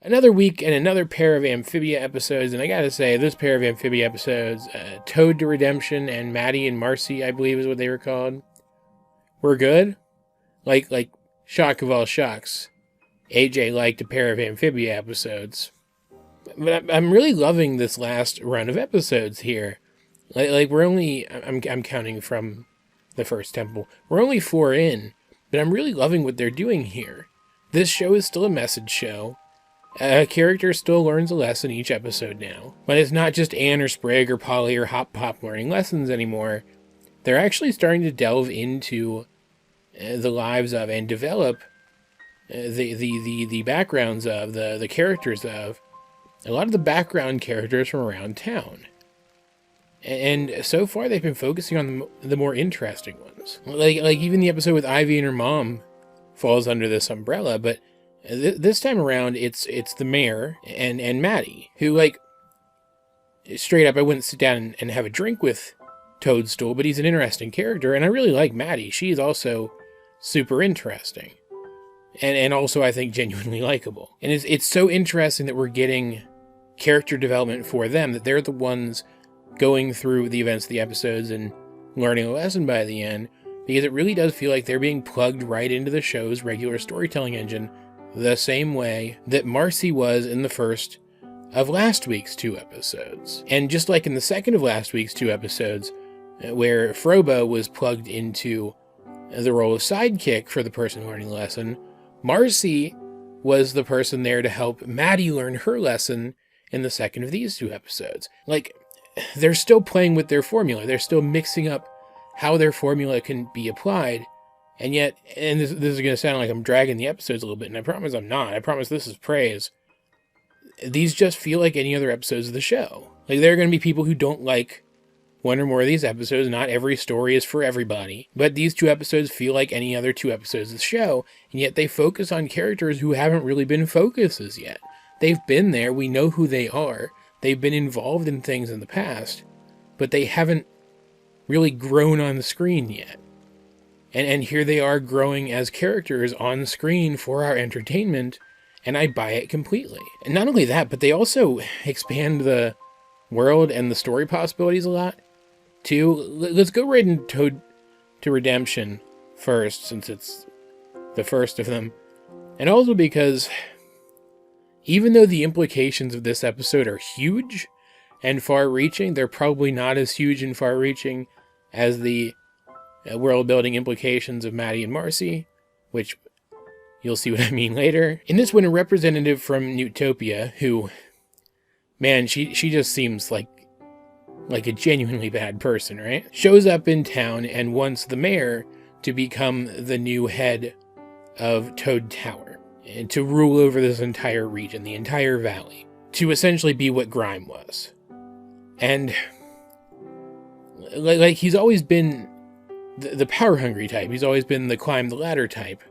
Another week and another pair of Amphibia episodes, and I gotta say, this pair of Amphibia episodes, Toad to Redemption and Maddie and Marcy, I believe is what they were called, were good. Like, shock of all shocks, AJ liked a pair of Amphibia episodes. But I'm really loving this last run of episodes here. Like we're only, I'm counting from the first temple, we're only 4 in, but I'm really loving what they're doing here. This show is still a message show. A character still learns a lesson each episode now. But it's not just Anne or Sprig or Polly or Hop Pop learning lessons anymore. They're actually starting to delve into the lives of and develop the backgrounds of, the characters of a lot of the background characters from around town. And so far they've been focusing on the more interesting ones. Like even the episode with Ivy and her mom falls under this umbrella, but this time around, it's the mayor and Maddie, who, like, straight up, I wouldn't sit down and have a drink with Toadstool, but he's an interesting character, and I really like Maddie. She's also super interesting, and also, I think, genuinely likable. And it's so interesting that we're getting character development for them, that they're the ones going through the events of the episodes and learning a lesson by the end, because it really does feel like they're being plugged right into the show's regular storytelling engine, the same way that Marcy was in the first of last week's 2 episodes. And just like in the second of last week's 2 episodes, where Frobo was plugged into the role of sidekick for the person learning the lesson, Marcy was the person there to help Maddie learn her lesson in the second of these 2 episodes. Like, they're still playing with their formula. They're still mixing up how their formula can be applied. And yet, and this is going to sound like I'm dragging the episodes a little bit, and I promise I'm not. I promise this is praise. These just feel like any other episodes of the show. Like, there are going to be people who don't like one or more of these episodes. Not every story is for everybody. But these 2 episodes feel like any other 2 episodes of the show, and yet they focus on characters who haven't really been focuses yet. They've been there. We know who they are. They've been involved in things in the past, but they haven't really grown on the screen yet. And here they are growing as characters on screen for our entertainment, and I buy it completely. And not only that, but they also expand the world and the story possibilities a lot, too. Let's go right into Toad to Redemption first, since it's the first of them. And also because, even though the implications of this episode are huge and far-reaching, they're probably not as huge and far-reaching as the world-building implications of Maddie and Marcy, which you'll see what I mean later. In this one, a representative from Newtopia, who, man, she just seems like a genuinely bad person, right? Shows up in town and wants the mayor to become the new head of Toad Tower, and to rule over this entire region, the entire valley, to essentially be what Grime was. And, like he's always been the power-hungry type. He's always been the climb-the-ladder type.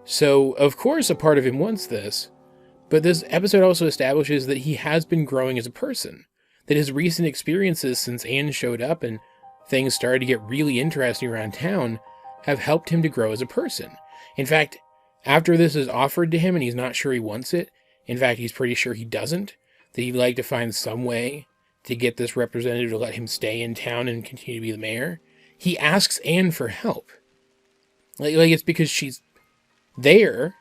So, of course, a part of him wants this. But this episode also establishes that he has been growing as a person. That his recent experiences since Anne showed up and things started to get really interesting around town have helped him to grow as a person. In fact, after this is offered to him and he's not sure he wants it, in fact, he's pretty sure he doesn't, that he'd like to find some way to get this representative to let him stay in town and continue to be the mayor, he asks Anne for help. Like it's because she's there.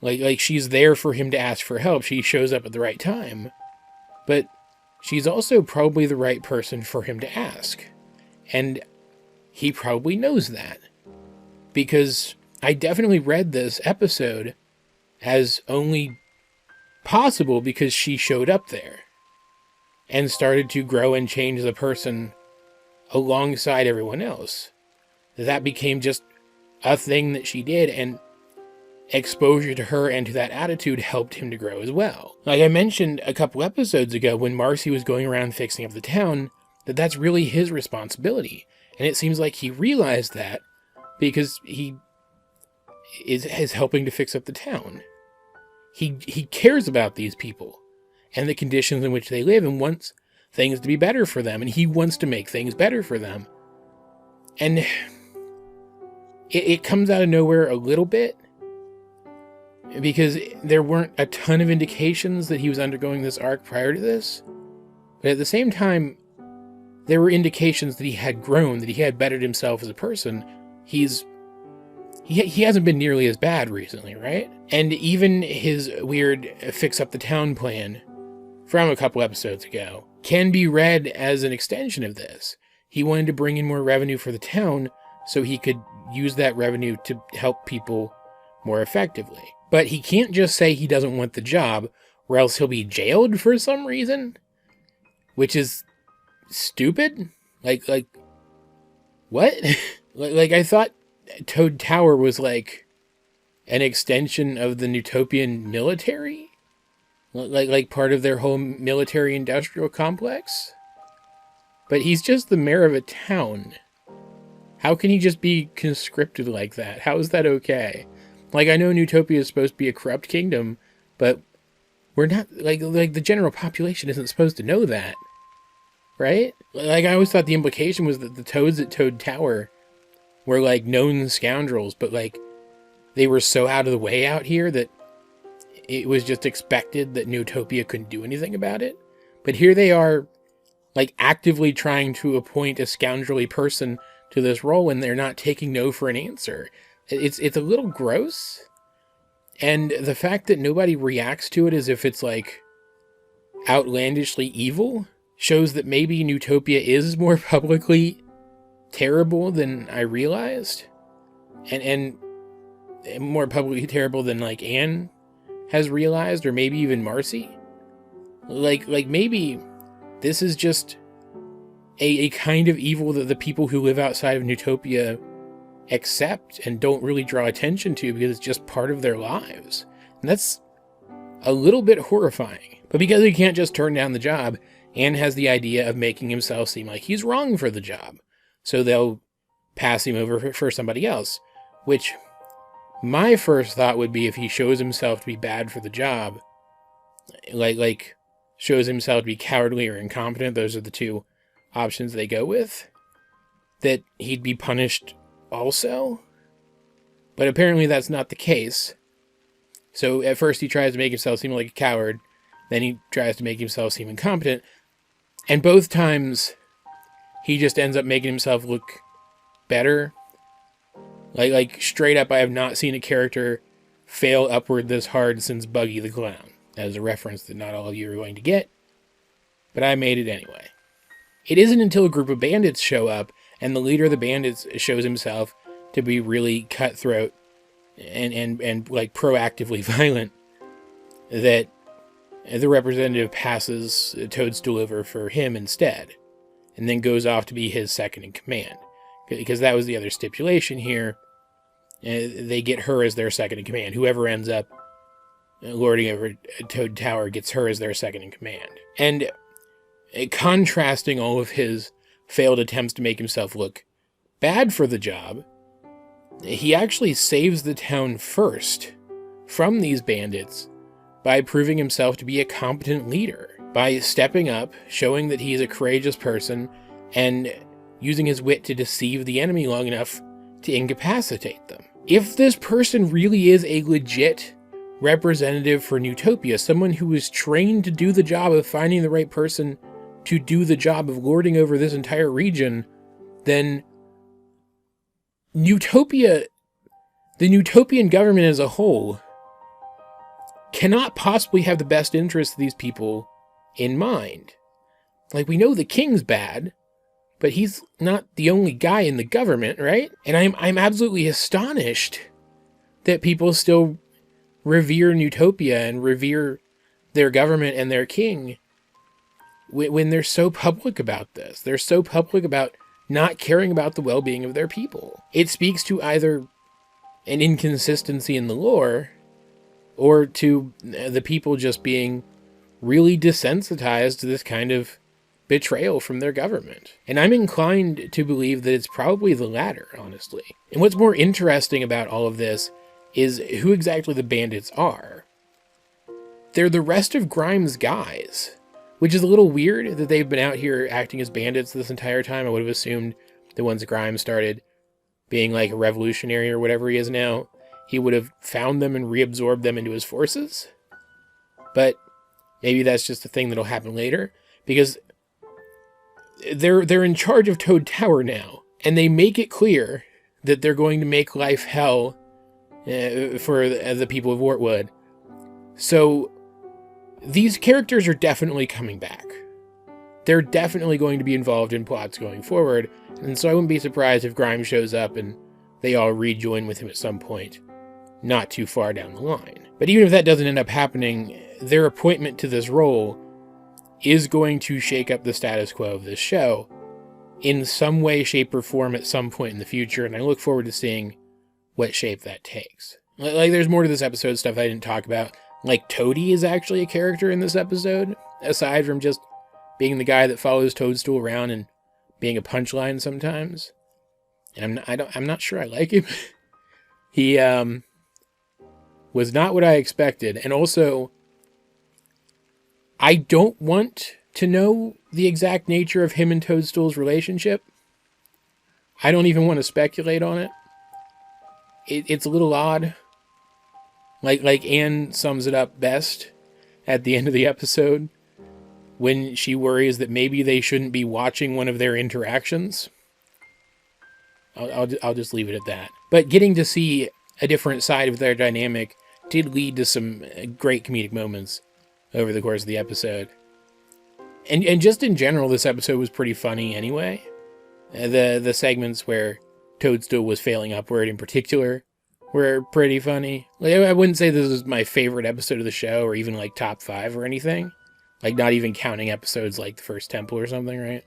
Like she's there for him to ask for help. She shows up at the right time. But she's also probably the right person for him to ask. And he probably knows that. Because I definitely read this episode as only possible because she showed up there and started to grow and change the person alongside everyone else. That became just a thing that she did, and exposure to her and to that attitude helped him to grow as well. Like I mentioned a couple episodes ago when Marcy was going around fixing up the town, that's really his responsibility. And it seems like he realized that because he is helping to fix up the town. He cares about these people and the conditions in which they live and wants things to be better for them, and he wants to make things better for them. And it comes out of nowhere a little bit, because there weren't a ton of indications that he was undergoing this arc prior to this. But at the same time, there were indications that he had grown, that he had bettered himself as a person. He hasn't been nearly as bad recently, right? And even his weird fix up the town plan from a couple episodes ago can be read as an extension of this. He wanted to bring in more revenue for the town so he could use that revenue to help people more effectively. But he can't just say he doesn't want the job, or else he'll be jailed for some reason, which is stupid. Like, what? like, I thought Toad Tower was like an extension of the Newtopian military? Like part of their whole military-industrial complex? But he's just the mayor of a town. How can he just be conscripted like that? How is that okay? Like, I know Newtopia is supposed to be a corrupt kingdom, but we're not, like the general population isn't supposed to know that. Right? Like, I always thought the implication was that the toads at Toad Tower were, like, known scoundrels, but, like, they were so out of the way out here that it was just expected that Newtopia couldn't do anything about it. But here they are, like, actively trying to appoint a scoundrelly person to this role when they're not taking no for an answer. It's a little gross. And the fact that nobody reacts to it as if it's, like, outlandishly evil shows that maybe Newtopia is more publicly terrible than I realized. And more publicly terrible than, like, Anne has realized, or maybe even Marcy. Like maybe this is just a kind of evil that the people who live outside of Newtopia accept and don't really draw attention to because it's just part of their lives. And that's a little bit horrifying. But because he can't just turn down the job, Anne has the idea of making himself seem like he's wrong for the job. So they'll pass him over for somebody else, which my first thought would be if he shows himself to be bad for the job, like shows himself to be cowardly or incompetent, those are the two options they go with, that he'd be punished also. But apparently that's not the case. So at first he tries to make himself seem like a coward, then he tries to make himself seem incompetent, and both times he just ends up making himself look better. Like straight up, I have not seen a character fail upward this hard since Buggy the Clown. That is a reference that not all of you are going to get, but I made it anyway. It isn't until a group of bandits show up and the leader of the bandits shows himself to be really cutthroat and like proactively violent that the representative passes Toadstool over for him instead, and then goes off to be his second in command. Because that was the other stipulation here. They get her as their second in command. Whoever ends up lording over Toad Tower gets her as their second in command. And contrasting all of his failed attempts to make himself look bad for the job, he actually saves the town first from these bandits by proving himself to be a competent leader, by stepping up, showing that he is a courageous person, and using his wit to deceive the enemy long enough to incapacitate them. If this person really is a legit representative for Newtopia, someone who is trained to do the job of finding the right person to do the job of lording over this entire region, then Newtopia, the Newtopian government as a whole, cannot possibly have the best interests of these people in mind. Like, we know the king's bad, but he's not the only guy in the government, right? And I'm absolutely astonished that people still revere Newtopia and revere their government and their king when they're so public about this. They're so public about not caring about the well-being of their people. It speaks to either an inconsistency in the lore or to the people just being really desensitized to this kind of betrayal from their government. And I'm inclined to believe that it's probably the latter, honestly. And what's more interesting about all of this is who exactly the bandits are. They're the rest of Grimes' guys, which is a little weird that they've been out here acting as bandits this entire time. I would have assumed that once Grimes started being like a revolutionary or whatever he is now, he would have found them and reabsorbed them into his forces. But maybe that's just a thing that'll happen later, because they're in charge of Toad Tower now, and they make it clear that they're going to make life hell for the people of Wartwood. So these characters are definitely coming back. They're definitely going to be involved in plots going forward, and so I wouldn't be surprised if Grimes shows up and they all rejoin with him at some point, not too far down the line. But even if that doesn't end up happening, their appointment to this role is going to shake up the status quo of this show in some way, shape, or form at some point in the future, and I look forward to seeing what shape that takes. Like, there's more to this episode stuff I didn't talk about. Like, Toadie is actually a character in this episode, aside from just being the guy that follows Toadstool around and being a punchline sometimes. And I'm not sure I like him. He was not what I expected, and also I don't want to know the exact nature of him and Toadstool's relationship. I don't even want to speculate on it. It's a little odd. Like Anne sums it up best at the end of the episode when she worries that maybe they shouldn't be watching one of their interactions. I'll just leave it at that. But getting to see a different side of their dynamic did lead to some great comedic moments over the course of the episode. And just in general, this episode was pretty funny anyway. The segments where Toadstool was failing upward in particular were pretty funny. Like, I wouldn't say this is my favorite episode of the show, or even like top 5 or anything. Like, not even counting episodes like the First Temple or something, right?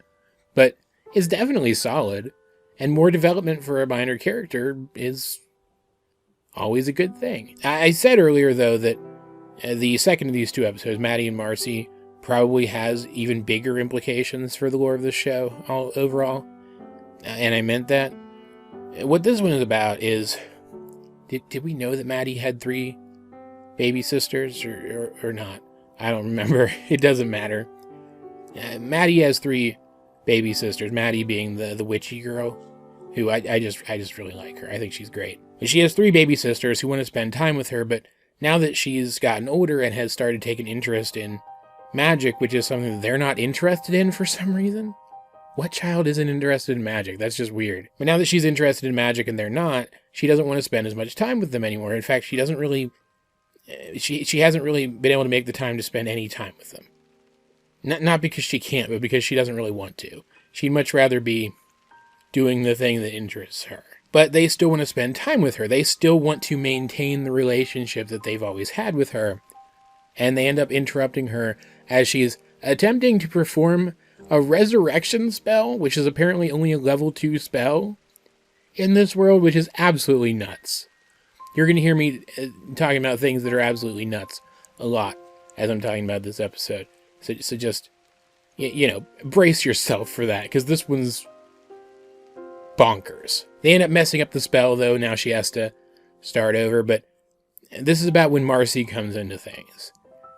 But it's definitely solid, and more development for a minor character is always a good thing. I said earlier, though, that the second of these 2 episodes, Maddie and Marcy, probably has even bigger implications for the lore of the show overall. And I meant that. What this one is about is, did we know that Maddie had 3 baby sisters or not? I don't remember. It doesn't matter. Maddie has 3 baby sisters, Maddie being the witchy girl, who I just really like her. I think she's great. But she has 3 baby sisters who want to spend time with her, but now that she's gotten older and has started taking interest in magic, which is something that they're not interested in for some reason. What child isn't interested in magic? That's just weird. But now that she's interested in magic and they're not, she doesn't want to spend as much time with them anymore. In fact, she doesn't really... She hasn't really been able to make the time to spend any time with them. Not because she can't, but because she doesn't really want to. She'd much rather be doing the thing that interests her. But they still want to spend time with her. They still want to maintain the relationship that they've always had with her. And they end up interrupting her as she's attempting to perform a resurrection spell, which is apparently only a level 2 spell in this world, which is absolutely nuts. You're going to hear me talking about things that are absolutely nuts a lot as I'm talking about this episode. So just, brace yourself for that, because this one's bonkers. They end up messing up the spell, though. Now she has to start over, but this is about when Marcy comes into things.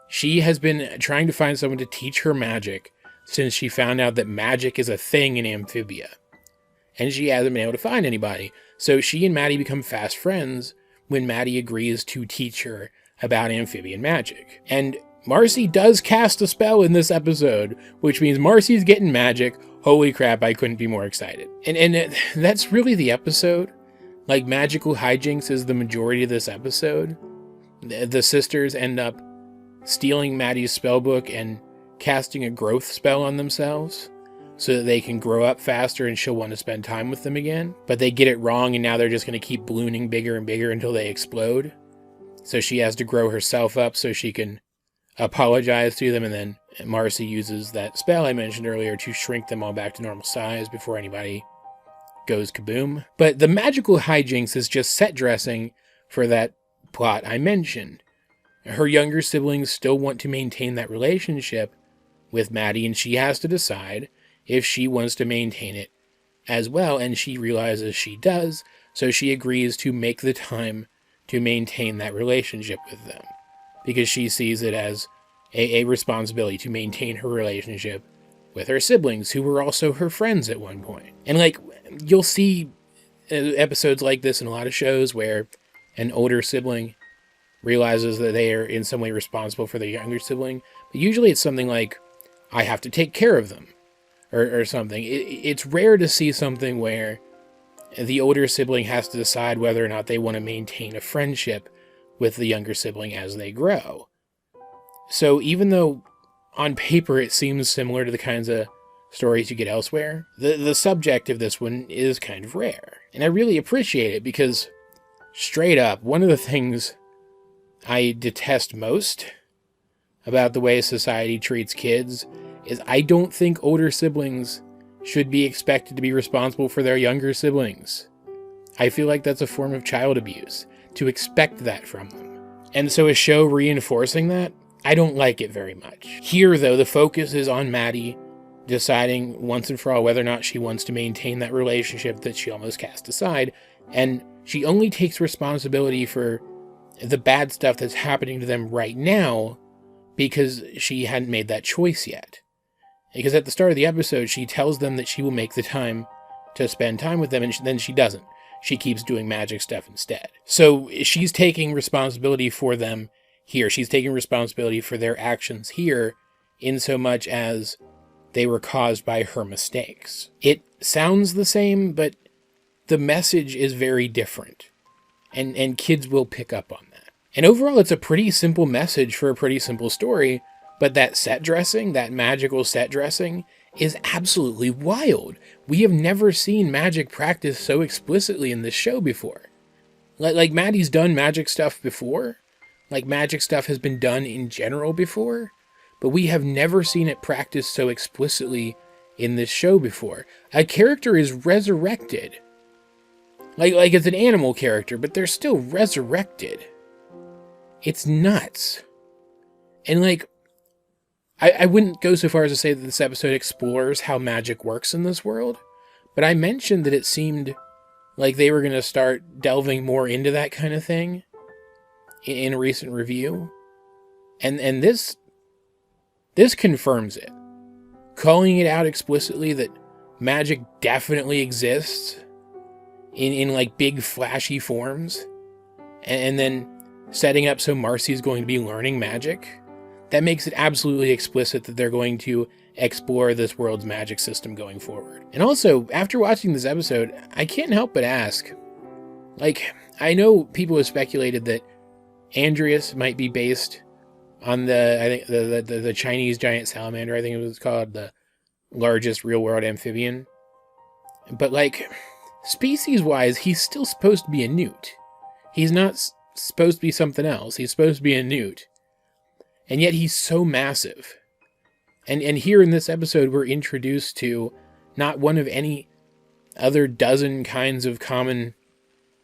She has been trying to find someone to teach her magic since she found out that magic is a thing in Amphibia. And she hasn't been able to find anybody. So she and Maddie become fast friends when Maddie agrees to teach her about amphibian magic. And Marcy does cast a spell in this episode, which means Marcy's getting magic. Holy crap, I couldn't be more excited. And that's really the episode. Like, magical hijinks is the majority of this episode. The sisters end up stealing Maddie's spellbook and casting a growth spell on themselves so that they can grow up faster and she'll want to spend time with them again. But they get it wrong, and now they're just going to keep ballooning bigger and bigger until they explode. So she has to grow herself up so she can apologize to them, and then Marcy uses that spell I mentioned earlier to shrink them all back to normal size before anybody goes kaboom. But the magical hijinks is just set dressing for that plot I mentioned. Her younger siblings still want to maintain that relationship with Maddie, and she has to decide if she wants to maintain it as well, and she realizes she does, so she agrees to make the time to maintain that relationship with them, because she sees it as a responsibility to maintain her relationship with her siblings, who were also her friends at one point. And, like, you'll see episodes like this in a lot of shows where an older sibling realizes that they are in some way responsible for their younger sibling. But usually it's something like, I have to take care of them, or something. It's rare to see something where the older sibling has to decide whether or not they want to maintain a friendship with the younger sibling as they grow. So even though on paper it seems similar to the kinds of stories you get elsewhere, the subject of this one is kind of rare. And I really appreciate it because, straight up, one of the things I detest most about the way society treats kids is I don't think older siblings should be expected to be responsible for their younger siblings. I feel like that's a form of child abuse, to expect that from them. And so a show reinforcing that, I don't like it very much. Here, though, the focus is on Maddie deciding once and for all whether or not she wants to maintain that relationship that she almost cast aside, and she only takes responsibility for the bad stuff that's happening to them right now because she hadn't made that choice yet. Because at the start of the episode, she tells them that she will make the time to spend time with them, and then she doesn't. She keeps doing magic stuff instead. So she's taking responsibility for them here. She's taking responsibility for their actions here, in so much as they were caused by her mistakes. It sounds the same, but the message is very different. And kids will pick up on that. And overall, it's a pretty simple message for a pretty simple story, but that set dressing, that magical set dressing, is absolutely wild. We have never seen magic practiced so explicitly in this show before. Like Maddie's done magic stuff before. Like magic stuff has been done in general before. But we have never seen it practiced so explicitly in this show before. A character is resurrected. Like it's an animal character, but they're still resurrected. It's nuts. And like, I wouldn't go so far as to say that this episode explores how magic works in this world, but I mentioned that it seemed like they were going to start delving more into that kind of thing in a recent review. And this confirms it. Calling it out explicitly that magic definitely exists in like big flashy forms, and then setting up so Marcy's going to be learning magic. That makes it absolutely explicit that they're going to explore this world's magic system going forward. And also, after watching this episode, I can't help but ask, like, I know people have speculated that Andreas might be based on the Chinese giant salamander, I think it was called, the largest real-world amphibian. But, like, species-wise, he's still supposed to be a newt. He's not supposed to be something else. He's supposed to be a newt. And yet he's so massive. And here in this episode, we're introduced to not one of any other dozen kinds of common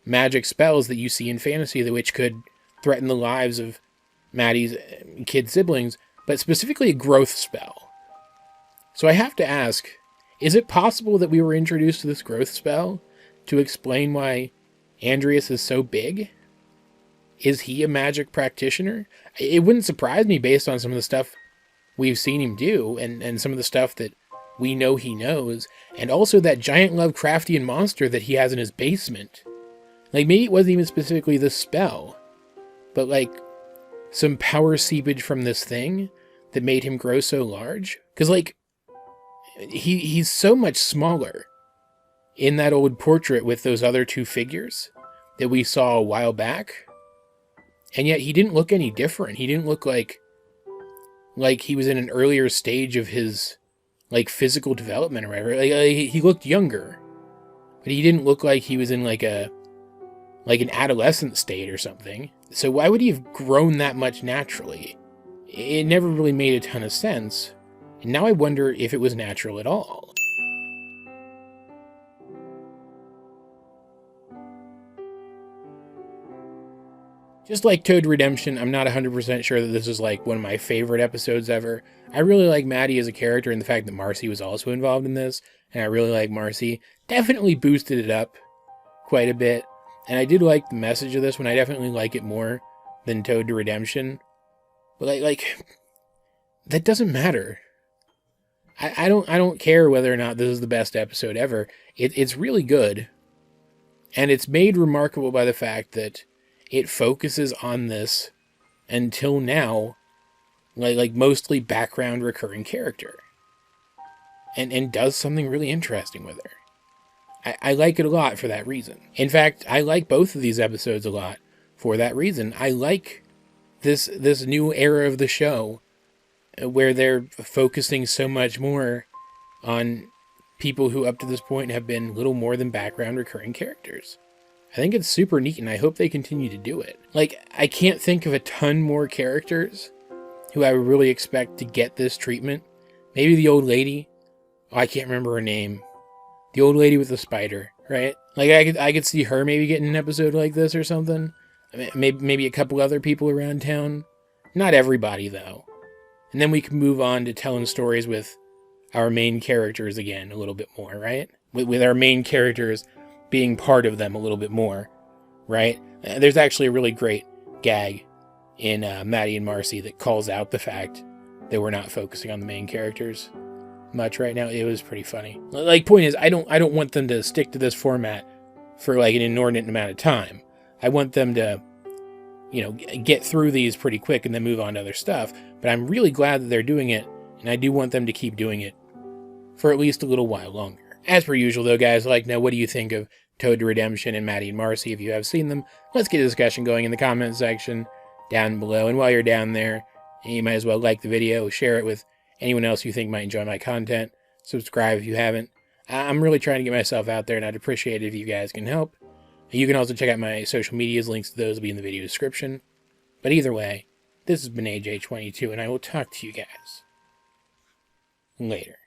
magic spells that you see in fantasy, which could threaten the lives of Maddie's kid siblings, but specifically a growth spell. So I have to ask, is it possible that we were introduced to this growth spell to explain why Andreas is so big? Is he a magic practitioner? It wouldn't surprise me based on some of the stuff we've seen him do, and some of the stuff that we know he knows, and also that giant Lovecraftian monster that he has in his basement. Like, maybe it wasn't even specifically this spell, but like some power seepage from this thing that made him grow so large. Because like, he's so much smaller in that old portrait with those other two figures that we saw a while back. And yet he didn't look any different. He didn't look like he was in an earlier stage of his like physical development or whatever. Like, he looked younger, but he didn't look like he was in like an adolescent state or something. So why would he have grown that much naturally? It never really made a ton of sense. And now I wonder if it was natural at all. Just like Toad Redemption, I'm not 100% sure that this is like one of my favorite episodes ever. I really like Maddie as a character, and the fact that Marcy was also involved in this, and I really like Marcy, definitely boosted it up quite a bit. And I did like the message of this one. I definitely like it more than Toad to Redemption. But like that doesn't matter. I don't care whether or not this is the best episode ever. It's really good. And it's made remarkable by the fact that it focuses on this, until now, like mostly background recurring character. And does something really interesting with her. I like it a lot for that reason. In fact, I like both of these episodes a lot for that reason. I like this new era of the show where they're focusing so much more on people who up to this point have been little more than background recurring characters. I think it's super neat, and I hope they continue to do it. Like, I can't think of a ton more characters who I would really expect to get this treatment. Maybe the old lady. Oh, I can't remember her name. The old lady with the spider, right? Like, I could see her maybe getting an episode like this or something. I mean, maybe a couple other people around town. Not everybody, though. And then we can move on to telling stories with our main characters again a little bit more, right? With our main characters being part of them a little bit more, right? There's actually a really great gag in Maddie and Marcy that calls out the fact that we're not focusing on the main characters much right now. It was pretty funny. Like, point is, I don't want them to stick to this format for like an inordinate amount of time. I want them to, get through these pretty quick and then move on to other stuff. But I'm really glad that they're doing it, and I do want them to keep doing it for at least a little while longer. As per usual, though, guys, I'd like to know, what do you think of Toad to Redemption and Maddie and Marcy? If you have seen them, let's get a discussion going in the comment section down below. And while you're down there, you might as well like the video, share it with anyone else you think might enjoy my content. Subscribe if you haven't. I'm really trying to get myself out there, and I'd appreciate it if you guys can help. You can also check out my social medias. Links to those will be in the video description. But either way, this has been AJ22, and I will talk to you guys later.